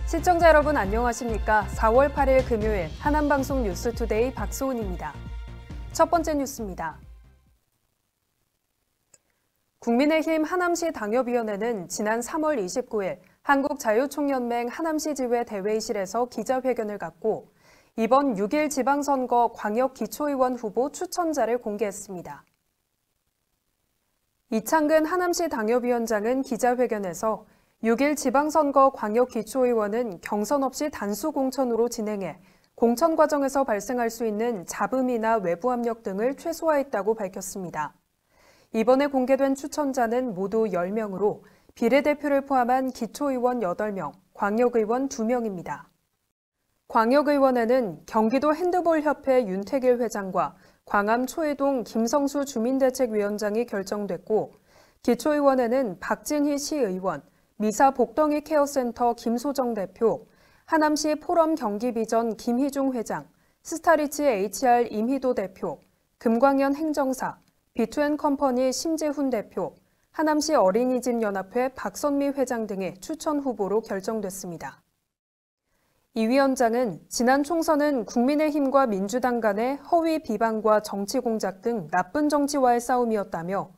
시청자 여러분 안녕하십니까? 4월 8일 금요일 하남방송 뉴스투데이 박소은입니다. 첫 번째 뉴스입니다. 국민의힘 하남시 당협위원회는 지난 3월 29일 한국자유총연맹 하남시 지회 대회의실에서 기자회견을 갖고 이번 6일 지방선거 광역기초의원 후보 추천자를 공개했습니다. 이창근 하남시 당협위원장은 기자회견에서 6일 지방선거 광역기초의원은 경선 없이 단수 공천으로 진행해 공천 과정에서 발생할 수 있는 잡음이나 외부 압력 등을 최소화했다고 밝혔습니다. 이번에 공개된 추천자는 모두 10명으로 비례대표를 포함한 기초의원 8명, 광역의원 2명입니다. 광역의원에는 경기도 핸드볼협회 윤태길 회장과 광암 초해동 김성수 주민대책위원장이 결정됐고, 기초의원에는 박진희 시의원, 미사 복덩이 케어센터 김소정 대표, 하남시 포럼 경기비전 김희중 회장, 스타리치 HR 임희도 대표, 금광연 행정사, B2N컴퍼니 심재훈 대표, 하남시 어린이집 연합회 박선미 회장 등이 추천 후보로 결정됐습니다. 이 위원장은 지난 총선은 국민의힘과 민주당 간의 허위 비방과 정치 공작 등 나쁜 정치와의 싸움이었다며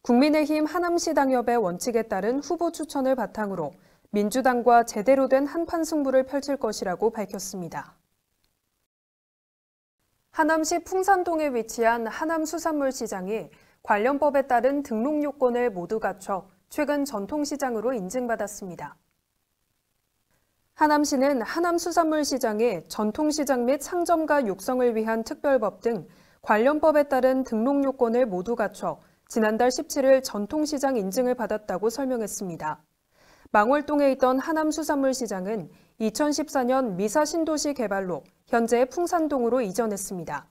국민의힘 하남시 당협의 원칙에 따른 후보 추천을 바탕으로 민주당과 제대로 된 한판 승부를 펼칠 것이라고 밝혔습니다. 하남시 풍산동에 위치한 하남수산물시장이 관련법에 따른 등록 요건을 모두 갖춰 최근 전통시장으로 인증받았습니다. 하남시는 하남수산물시장이 전통시장 및 상점가 육성을 위한 특별법 등 관련법에 따른 등록 요건을 모두 갖춰 지난달 17일 전통시장 인증을 받았다고 설명했습니다. 망월동에 있던 하남수산물시장은 2014년 미사신도시 개발로 현재 풍산동으로 이전했습니다.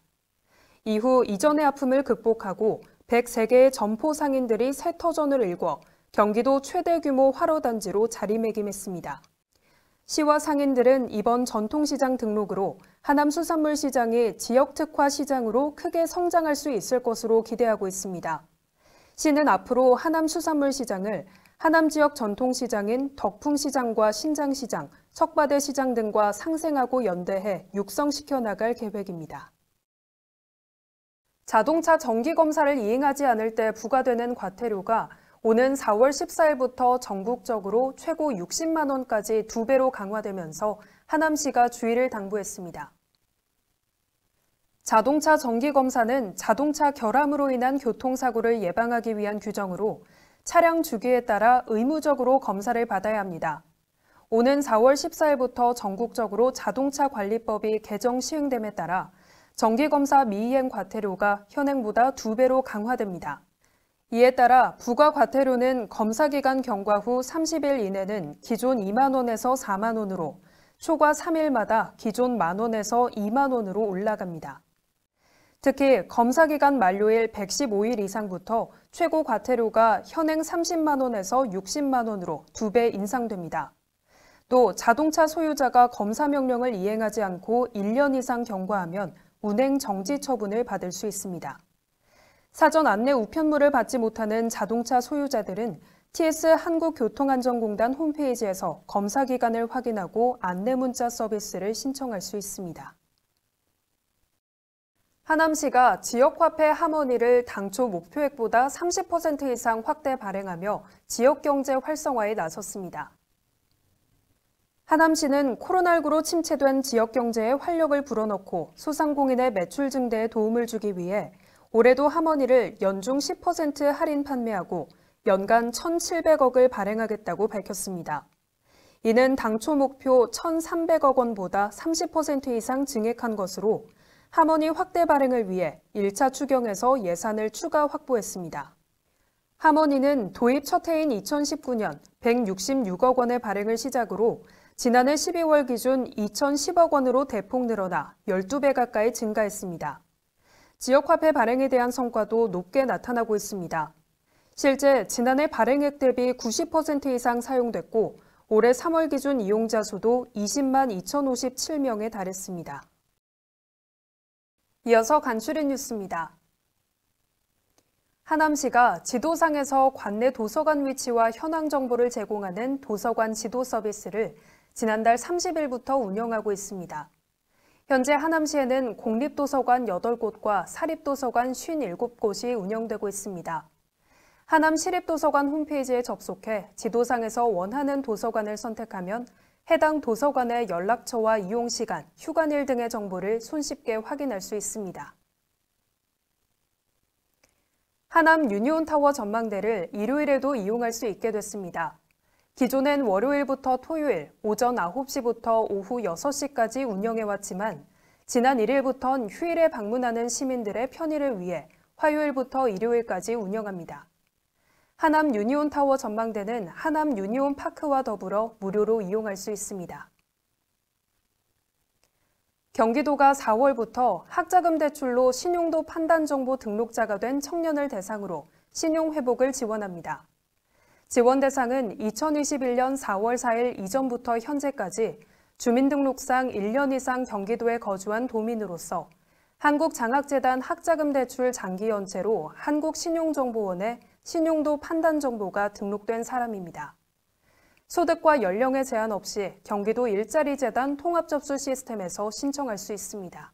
이후 이전의 아픔을 극복하고 103개의 점포 상인들이 새 터전을 일궈 경기도 최대 규모 화로단지로 자리매김했습니다. 시와 상인들은 이번 전통시장 등록으로 하남수산물시장이 지역특화 시장으로 크게 성장할 수 있을 것으로 기대하고 있습니다. 시는 앞으로 하남수산물시장을 하남 지역 전통시장인 덕풍시장과 신장시장, 석바대시장 등과 상생하고 연대해 육성시켜 나갈 계획입니다. 자동차 정기검사를 이행하지 않을 때 부과되는 과태료가 오는 4월 14일부터 전국적으로 최고 60만 원까지 2배로 강화되면서 하남시가 주의를 당부했습니다. 자동차 정기검사는 자동차 결함으로 인한 교통사고를 예방하기 위한 규정으로 차량 주기에 따라 의무적으로 검사를 받아야 합니다. 오는 4월 14일부터 전국적으로 자동차 관리법이 개정 시행됨에 따라 정기검사 미이행 과태료가 현행보다 2배로 강화됩니다. 이에 따라 부과 과태료는 검사기간 경과 후 30일 이내는 기존 2만 원에서 4만 원으로 초과 3일마다 기존 만 원에서 2만 원으로 올라갑니다. 특히 검사기간 만료일 115일 이상부터 최고 과태료가 현행 30만 원에서 60만 원으로 2배 인상됩니다. 또 자동차 소유자가 검사 명령을 이행하지 않고 1년 이상 경과하면 운행 정지 처분을 받을 수 있습니다. 사전 안내 우편물을 받지 못하는 자동차 소유자들은 TS 한국교통안전공단 홈페이지에서 검사 기간을 확인하고 안내 문자 서비스를 신청할 수 있습니다. 하남시가 지역화폐 하모니를 당초 목표액보다 30% 이상 확대 발행하며 지역경제 활성화에 나섰습니다. 하남시는 코로나19로 침체된 지역경제에 활력을 불어넣고 소상공인의 매출 증대에 도움을 주기 위해 올해도 하모니를 연중 10% 할인 판매하고 연간 1,700억을 발행하겠다고 밝혔습니다. 이는 당초 목표 1,300억 원보다 30% 이상 증액한 것으로 하모니 확대 발행을 위해 1차 추경에서 예산을 추가 확보했습니다. 하모니는 도입 첫 해인 2019년 166억 원의 발행을 시작으로 지난해 12월 기준 2,010억 원으로 대폭 늘어나 12배 가까이 증가했습니다. 지역화폐 발행에 대한 성과도 높게 나타나고 있습니다. 실제 지난해 발행액 대비 90% 이상 사용됐고 올해 3월 기준 이용자 수도 20만 2,057명에 달했습니다. 이어서 간추린 뉴스입니다. 하남시가 지도상에서 관내 도서관 위치와 현황 정보를 제공하는 도서관 지도 서비스를 지난달 30일부터 운영하고 있습니다. 현재 하남시에는 공립도서관 8곳과 사립도서관 57곳이 운영되고 있습니다. 하남 시립도서관 홈페이지에 접속해 지도상에서 원하는 도서관을 선택하면 해당 도서관의 연락처와 이용시간, 휴관일 등의 정보를 손쉽게 확인할 수 있습니다. 하남 유니온타워 전망대를 일요일에도 이용할 수 있게 됐습니다. 기존엔 월요일부터 토요일 오전 9시부터 오후 6시까지 운영해왔지만 지난 1일부터는 휴일에 방문하는 시민들의 편의를 위해 화요일부터 일요일까지 운영합니다. 하남 유니온타워 전망대는 하남 유니온파크와 더불어 무료로 이용할 수 있습니다. 경기도가 4월부터 학자금 대출로 신용도 판단정보 등록자가 된 청년을 대상으로 신용회복을 지원합니다. 지원 대상은 2021년 4월 4일 이전부터 현재까지 주민등록상 1년 이상 경기도에 거주한 도민으로서 한국장학재단 학자금 대출 장기연체로 한국신용정보원에 신용도 판단정보가 등록된 사람입니다. 소득과 연령에 제한 없이 경기도 일자리재단 통합접수 시스템에서 신청할 수 있습니다.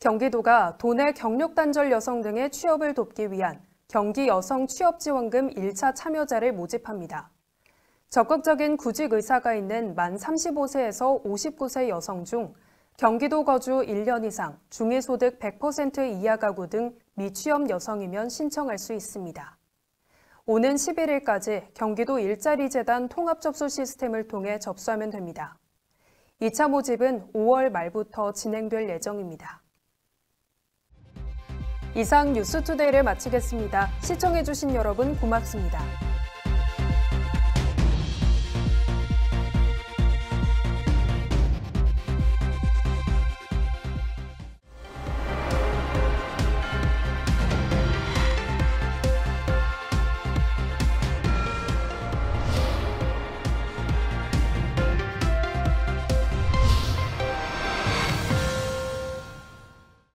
경기도가 도내 경력단절 여성 등의 취업을 돕기 위한 경기 여성 취업지원금 1차 참여자를 모집합니다. 적극적인 구직 의사가 있는 만 35세에서 59세 여성 중 경기도 거주 1년 이상, 중위소득 100% 이하 가구 등 미취업 여성이면 신청할 수 있습니다. 오는 11일까지 경기도 일자리재단 통합접수 시스템을 통해 접수하면 됩니다. 2차 모집은 5월 말부터 진행될 예정입니다. 이상 뉴스투데이를 마치겠습니다. 시청해주신 여러분 고맙습니다.